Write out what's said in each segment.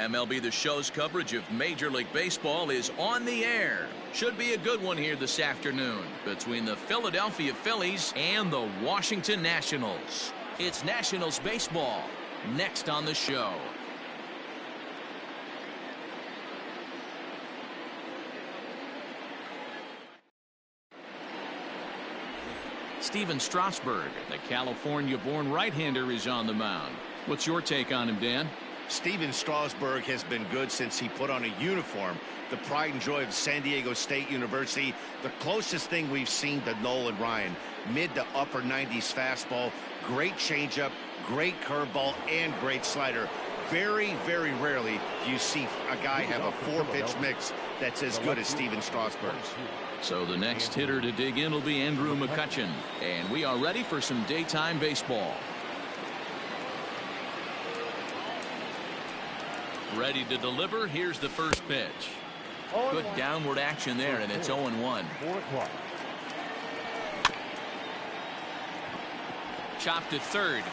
MLB The Show's coverage of Major League Baseball is on the air. Should be a good one here this afternoon between the Philadelphia Phillies and the Washington Nationals. It's Nationals baseball next on the show. Steven Strasburg, the California-born right-hander, is on the mound. What's your take on him, Dan? Steven Strasburg has been good since he put on a uniform. The pride and joy of San Diego State University. The closest thing we've seen to Nolan Ryan. Mid to upper 90s fastball. Great changeup, great curveball, and great slider. Very, very rarely do you see a guy have a four-pitch mix that's as good as Steven Strasburg's. So the next hitter to dig in will be Andrew McCutchen. And we are ready for some daytime baseball. Ready to deliver. Here's the first pitch. Good downward action there, and it's 0-1. Chopped at third.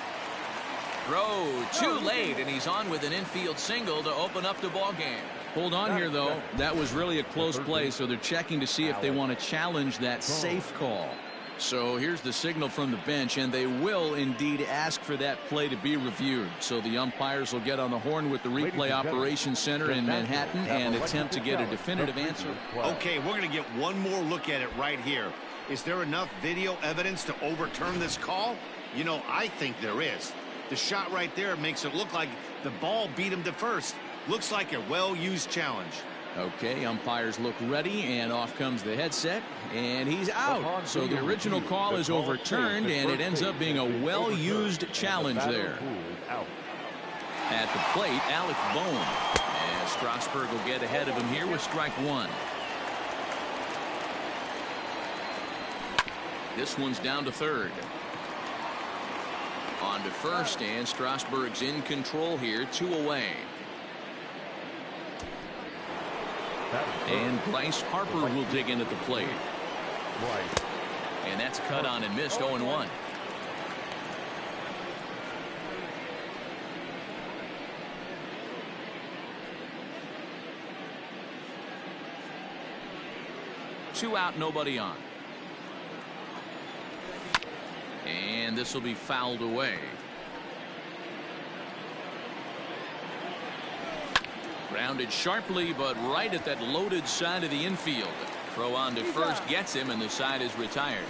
Throw too late, and he's on with an infield single to open up the ball game. Hold on here, though. That was really a close play, so they're checking to see if they want to challenge that safe call. So here's the signal from the bench, and they will indeed ask for that play to be reviewed. So the umpires will get on the horn with the replay operations center in Manhattan and attempt to get a definitive answer. Okay, we're going to get one more look at it right here. Is there enough video evidence to overturn this call? You know, I think there is. The shot right there makes it look like the ball beat him to first. Looks like a well-used challenge. Okay, umpires look ready, and off comes the headset, and he's out. So the original call is overturned, and it ends up being a well-used challenge there. At the plate, Alec Bohm. And Strasburg will get ahead of him here with strike one. This one's down to third. On to first, and Strasburg's in control here, 2 away. And Bryce Harper will dig in at the plate. And that's cut on and missed, 0-1. Two out, nobody on. And this will be fouled away. Grounded sharply, but right at that loaded side of the infield. Throw on to first gets him, and the side is retired.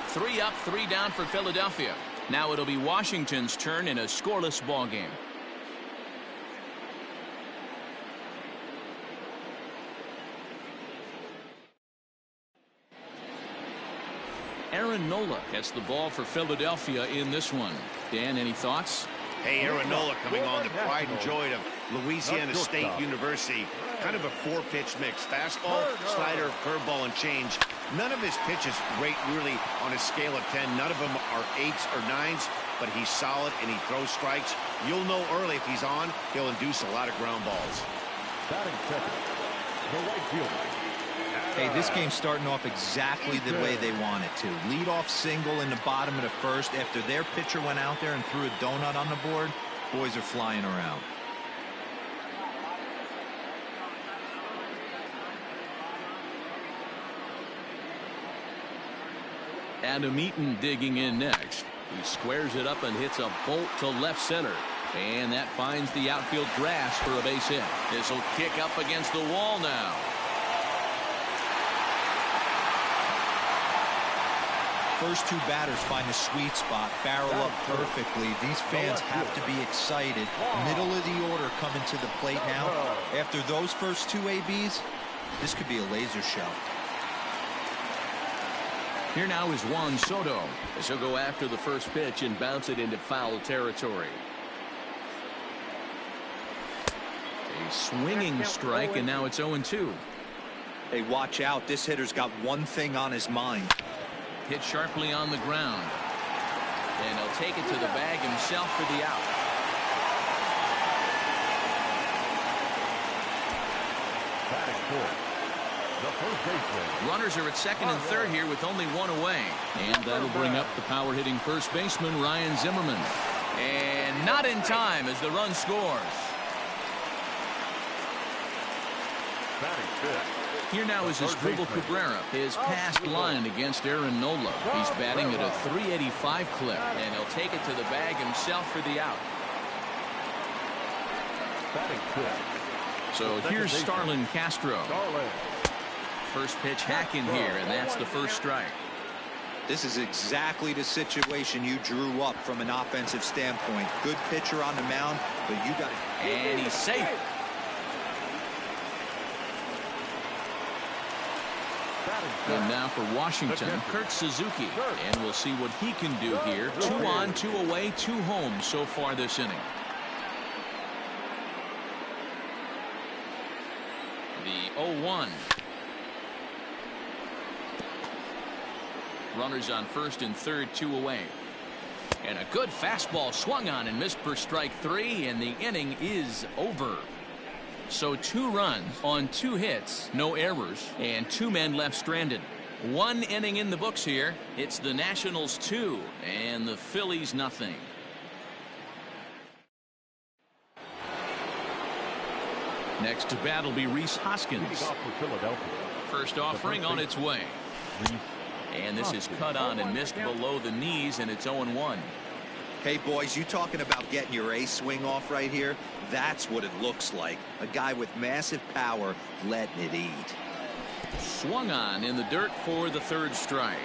3 up, 3 down for Philadelphia. Now it'll be Washington's turn in a scoreless ball game. Aaron Nola gets the ball for Philadelphia in this one. Dan, any thoughts? Hey, Aaron Nola coming on the pride and joy of Louisiana State University. Kind of a 4-pitch mix. Fastball, slider, curveball, and change. None of his pitches rate really on a scale of 10. None of them are 8s or 9s, but he's solid and he throws strikes. You'll know early if he's on, he'll induce a lot of ground balls. Batting second, the right fielder. Hey, this game's starting off exactly the way they want it to. Lead-off single in the bottom of the first after their pitcher went out there and threw a donut on the board. Boys are flying around. Adam Eaton digging in next. He squares it up and hits a bolt to left center. And that finds the outfield grass for a base hit. This will kick up against the wall now. First two batters find the sweet spot, barrel up perfectly. These fans have to be excited. Middle of the order coming to the plate now. After those first two ABs, this could be a laser show. Here now is Juan Soto, as he'll go after the first pitch and bounce it into foul territory. A swinging strike, and now it's 0-2. Hey, watch out. This hitter's got one thing on his mind. Hit sharply on the ground. And he'll take it to the bag himself for the out. Batting fourth, the first baseman. Runners are at second and third here with only 1 away. And that'll bring up the power-hitting first baseman, Ryan Zimmerman. And not in time as the run scores. Batting fifth. Here now is Asdrubal Cabrera, his past line against Aaron Nola. He's batting at a .385 clip, and he'll take it to the bag himself for the out. Batting fifth. So here's Starlin Castro. Starlin. First pitch hack in here, and that's the first strike. This is exactly the situation you drew up from an offensive standpoint. Good pitcher on the mound, but you got to... And he's safe. And now for Washington, Kurt Suzuki. And we'll see what he can do here. 2 on, 2 away, 2 home so far this inning. The 0-1. Runners on first and third, 2 away. And a good fastball swung on and missed for strike 3, and the inning is over. So 2 runs on 2 hits, no errors, and 2 men left stranded. 1 inning in the books here. It's the Nationals 2 and the Phillies nothing. Next to bat will be Rhys Hoskins. First offering on its way. And this is cut on and missed below the knees, and it's 0-1. Hey, boys, you talking about getting your ace swing off right here? That's what it looks like. A guy with massive power letting it eat. Swung on in the dirt for the 3rd strike.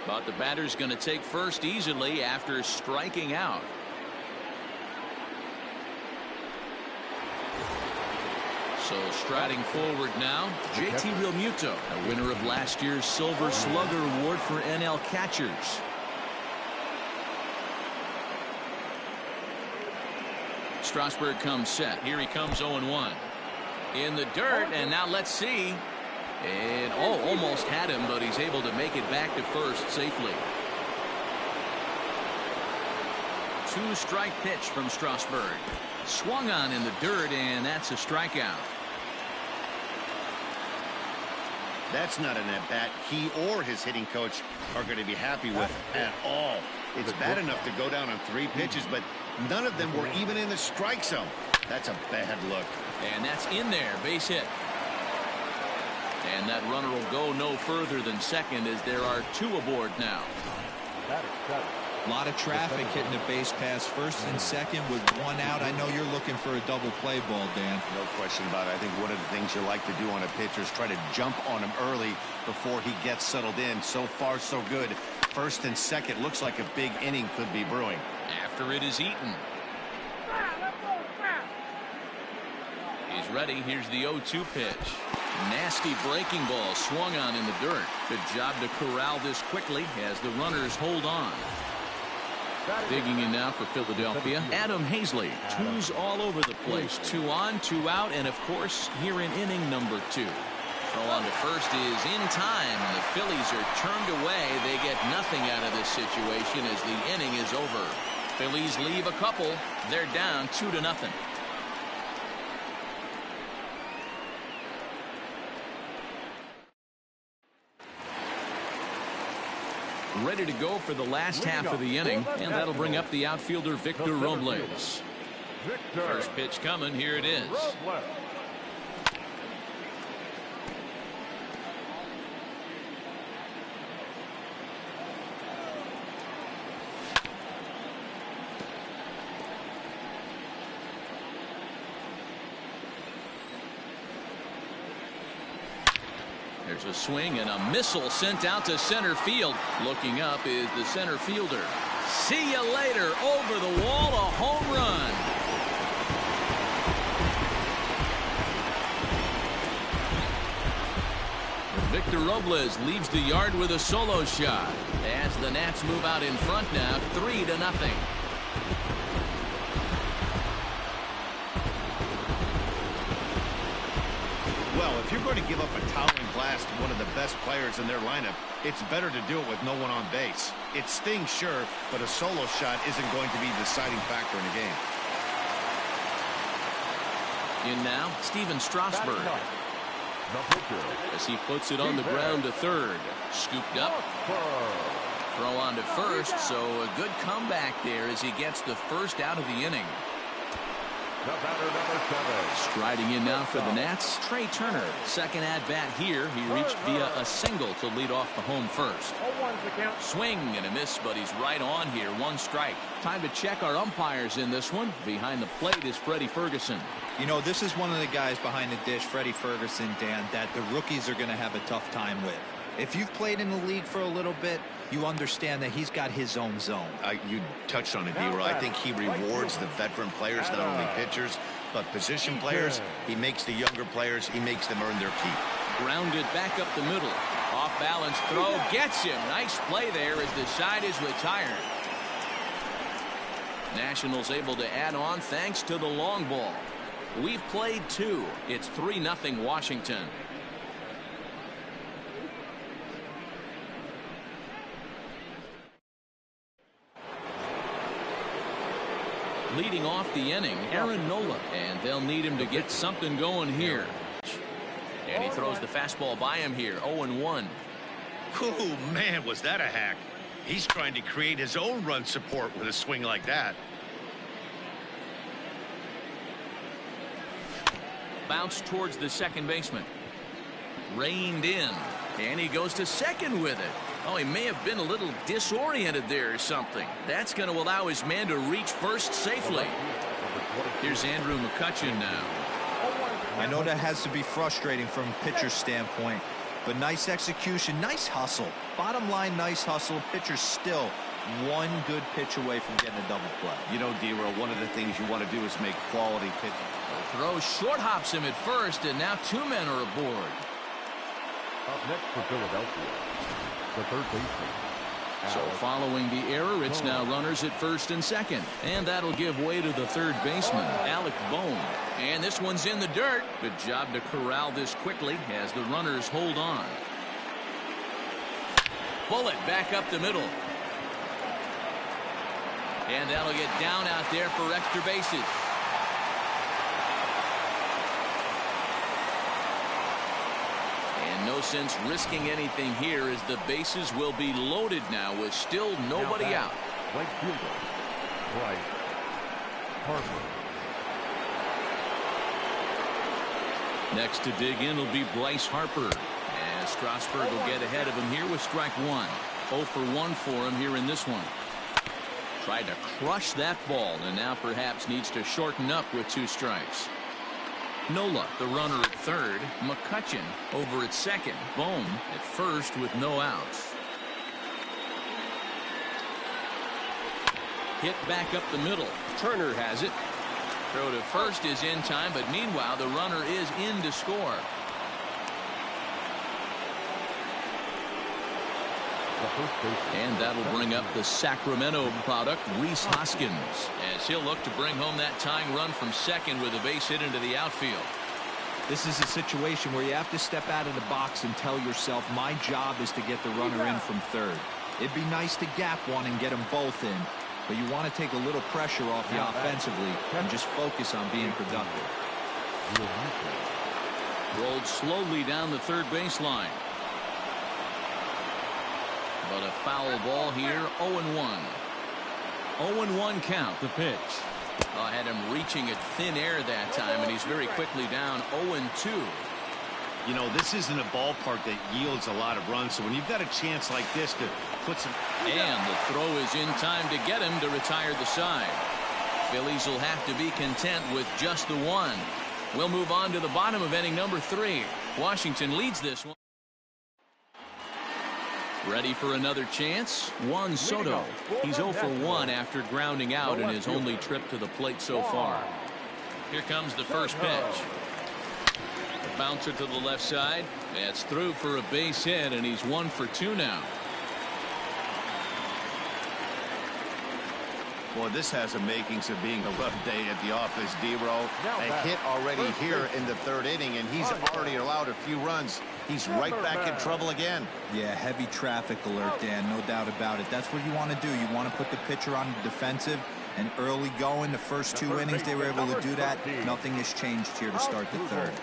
But the batter's going to take first easily after striking out. So striding forward now, JT Realmuto, a winner of last year's Silver Slugger Award for NL catchers. Strasburg comes set. Here he comes 0-1. In the dirt, and now let's see. And almost had him, but he's able to make it back to first safely. 2-strike pitch from Strasburg. Swung on in the dirt, and that's a strikeout. That's not an at-bat he or his hitting coach are going to be happy with at all. It's bad enough to go down on 3 pitches, but none of them were even in the strike zone. That's a bad look. And that's in there, base hit. And that runner will go no further than second as there are 2 aboard now. A lot of traffic hitting the base pass first and second with 1 out. I know you're looking for a double play ball, Dan. No question about it. I think one of the things you like to do on a pitcher is try to jump on him early before he gets settled in. So far, so good. First and second looks like a big inning could be brewing. After it is eaten. He's ready. Here's the 0-2 pitch. Nasty breaking ball swung on in the dirt. Good job to corral this quickly as the runners hold on. Digging in now for Philadelphia, Adam Hazley. 2s all over the place. 2 on, 2 out, and of course here in inning number 2. Throw on to first is in time, and the Phillies are turned away. They get nothing out of this situation as the inning is over. Phillies leave a couple. They're down 2-0. Ready to go for the last half of the inning, and that'll bring up the outfielder Victor Robles. First pitch coming. Here it is. There's a swing and a missile sent out to center field. Looking up is the center fielder. See you later. Over the wall, a home run. Victor Robles leaves the yard with a solo shot as the Nats move out in front now, 3-0. Well, if you're going to give up a towering blast to one of the best players in their lineup, it's better to do it with no one on base. It stings, sure, but a solo shot isn't going to be the deciding factor in a game. In now, Steven Strasburg. As he puts it on the ground to third. Scooped up. Throw on to first, so a good comeback there as he gets the first out of the inning. The batter, number 7. Striding in now for the Nats, Trey Turner. Second at bat here. He reached via a single to lead off the home first. Swing and a miss, but he's right on here. 1 strike. Time to check our umpires in this one. Behind the plate is Freddie Ferguson. You know, this is one of the guys behind the dish, Freddie Ferguson, Dan, that the rookies are going to have a tough time with. If you've played in the league for a little bit, you understand that he's got his own zone. You touched on it, D-Roll. I think he rewards the veteran players, not only pitchers, but position players. He makes the younger players, he makes them earn their keep. Grounded back up the middle. Off balance throw gets him. Nice play there as the side is retired. Nationals able to add on thanks to the long ball. We've played 2. It's 3-0 Washington. Leading off the inning, Aaron Nola, and they'll need him to get something going here. And he throws the fastball by him here. 0-1. Oh, man, was that a hack. He's trying to create his own run support with a swing like that. Bounce towards the second baseman. Reined in. And he goes to second with it. Oh, he may have been a little disoriented there or something. That's going to allow his man to reach first safely. Here's Andrew McCutchen now. I know that has to be frustrating from a pitcher's standpoint, but nice execution, nice hustle. Bottom line, nice hustle. Pitcher's still 1 good pitch away from getting a double play. You know, D-Roll, one of the things you want to do is make quality pitching. The throw short hops him at first, and now 2 men are aboard. Up next for Philadelphia, the third baseman. So following the error, it's now runners at first and second. And that'll give way to the third baseman, Alec Bohm. And this one's in the dirt. Good job to corral this quickly as the runners hold on. Bullet back up the middle. And that'll get down out there for extra bases. No sense risking anything here as the bases will be loaded now with still nobody out. Right fielder, Bryce Harper. Next to dig in will be Bryce Harper. And Strasburg will get ahead of him here with strike 1. 0 for 1 for him here in this one. Tried to crush that ball and now perhaps needs to shorten up with 2 strikes. Nola, the runner at third. McCutchen over at second. Bohm at first with no outs. Hit back up the middle. Turner has it. Throw to first is in time, but meanwhile the runner is in to score. And that'll bring up the Sacramento product, Rhys Hoskins, as he'll look to bring home that tying run from second with a base hit into the outfield. This is a situation where you have to step out of the box and tell yourself, my job is to get the runner in from third. It'd be nice to gap one and get them both in, but you want to take a little pressure off you offensively and just focus on being productive. Rolled slowly down the third baseline. But a foul ball here, 0-1. 0-1 count, the pitch. I had him reaching at thin air that time, and he's very quickly down 0-2. You know, this isn't a ballpark that yields a lot of runs, so when you've got a chance like this to put some... And the throw is in time to get him to retire the side. Phillies will have to be content with just the 1. We'll move on to the bottom of inning number 3. Washington leads this one. Ready for another chance? Juan Soto. He's 0 for 1 after grounding out in his only trip to the plate so far. Here comes the first pitch. A bouncer to the left side. That's through for a base hit, and he's 1 for 2 now. Boy, this has the makings of being a rough day at the office, D-Roll. A hit already here in the 3rd inning, and he's already allowed a few runs. He's right back in trouble again. Yeah, heavy traffic alert, Dan, no doubt about it. That's what you want to do. You want to put the pitcher on the defensive and early going. The first 2 innings, they were able to do that. Nothing has changed here to start the 3rd.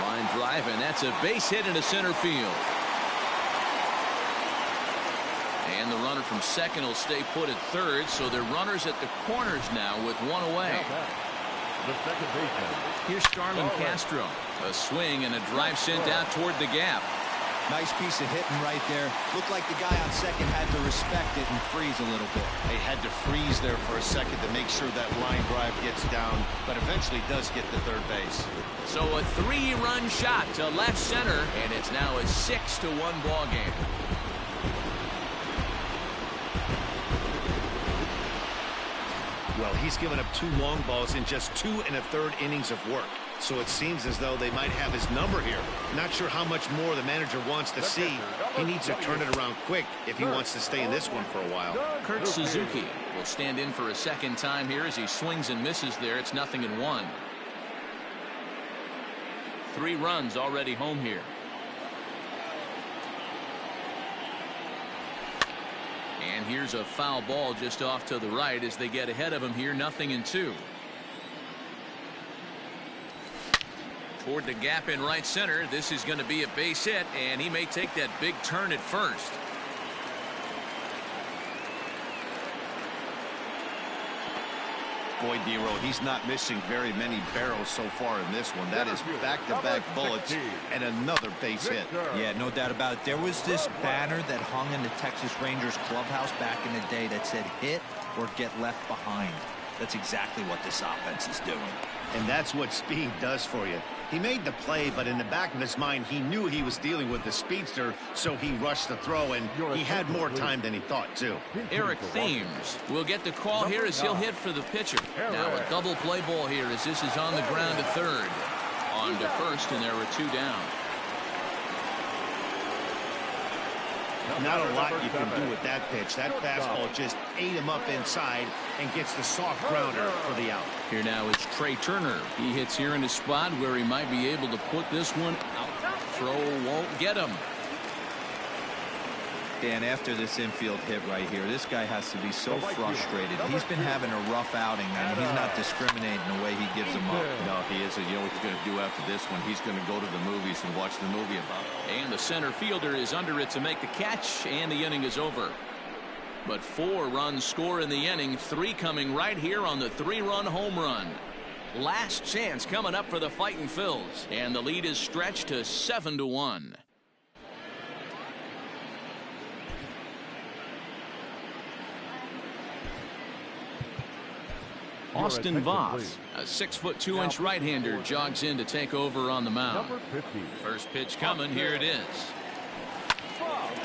Line drive, and that's a base hit into center field. And the runner from second will stay put at third, so they're runners at the corners now with one away. The second baseman. Here's Starlin Castro. A swing and a drive sent out toward the gap. Nice piece of hitting right there. Looked like the guy on second had to respect it and freeze a little bit. They had to freeze there for a second to make sure that line drive gets down, but eventually does get to third base. So a 3-run shot to left center, and it's now a 6-1 ball game. Well, he's given up 2 long balls in just 2 1/3 innings of work. So it seems as though they might have his number here. Not sure how much more the manager wants to see. He needs to turn it around quick if he wants to stay in this one for a while. Kurt Suzuki will stand in for a second time here as he swings and misses there. It's 0-1. 3 runs already home here. And here's a foul ball just off to the right as they get ahead of him here. 0-2. Toward the gap in right center. This is going to be a base hit, and he may take that big turn at first. Boy, Dero, he's not missing very many barrels so far in this one. That is back-to-back bullets and another base hit. Yeah, no doubt about it. There was this banner that hung in the Texas Rangers clubhouse back in the day that said hit or get left behind. That's exactly what this offense is doing. And that's what speed does for you. He made the play, but in the back of his mind, he knew he was dealing with the speedster, so he rushed the throw, and he had more time than he thought, too. Eric Thames will get the call here as he'll hit for the pitcher. Now a double play ball here as this is on the ground to third. On to first, and there were 2 down. Not a lot you can do with that pitch. That fastball just ate him up inside and gets the soft grounder for the out. Here now is Trey Turner. He hits here in a spot where he might be able to put this one out. Throw won't get him. Dan, after this infield hit right here, this guy has to be so frustrated. He's been having a rough outing, and he's not discriminating the way he gives them up. No, he isn't. You know what he's going to do after this one? He's going to go to the movies and watch the movie about it. And the center fielder is under it to make the catch, and the inning is over. But 4 runs score in the inning, 3 coming right here on the 3-run home run. Last chance coming up for the Fightin' Phils, and the lead is stretched to 7-1. Austin Voth, a 6'2" right-hander, jogs in to take over on the mound. First pitch coming. Here it is.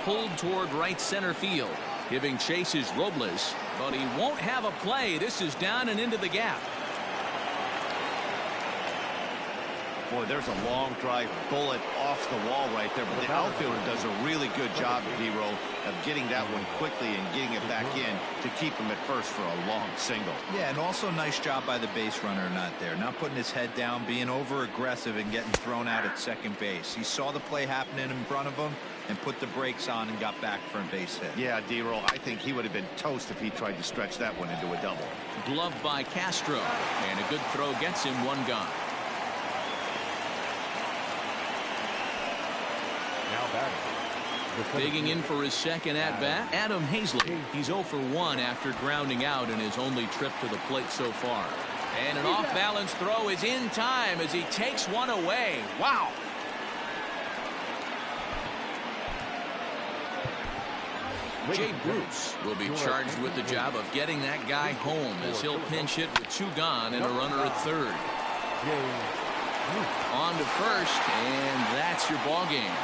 Pulled toward right center field. Giving chase is Robles, but he won't have a play. This is down and into the gap. Boy, there's a long drive bullet off the wall right there, but the outfielder does a really good job, Dero, of getting that one quickly and getting it back in to keep him at first for a long single. Yeah, and also nice job by the base runner not there. Not putting his head down, being over-aggressive and getting thrown out at second base. He saw the play happening in front of him and put the brakes on and got back for a base hit. Yeah, Dero, I think he would have been toast if he tried to stretch that one into a double. Gloved by Castro, and a good throw gets him 1 gone. Digging in for his second at-bat, Adam Hazley. He's 0 for 1 after grounding out in his only trip to the plate so far. And an off-balance throw is in time as he takes one away. Wow. Jay Bruce will be charged with the job of getting that guy home as he'll pinch hit with 2 gone and a runner at third. On to first, and that's your ball game.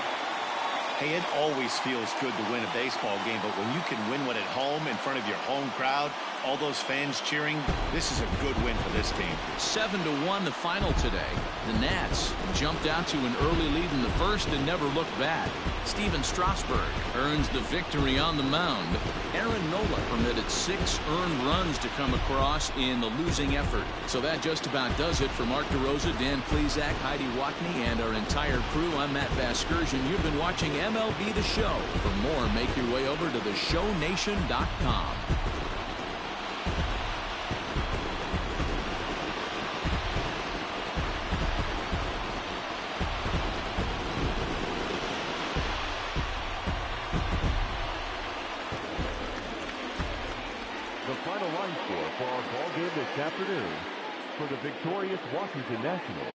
Hey, it always feels good to win a baseball game, but when you can win one at home in front of your home crowd, all those fans cheering, this is a good win for this team. 7-1 the final today. The Nats jumped out to an early lead in the first and never looked back. Steven Strasburg earns the victory on the mound. Aaron Nola permitted 6 earned runs to come across in the losing effort. So that just about does it for Mark DeRosa, Dan Plesac, Heidi Watney, and our entire crew. I'm Matt Vasgersian. You've been watching MLB The Show. For more, make your way over to theshownation.com. The final line score for our ball game this afternoon for the victorious Washington Nationals.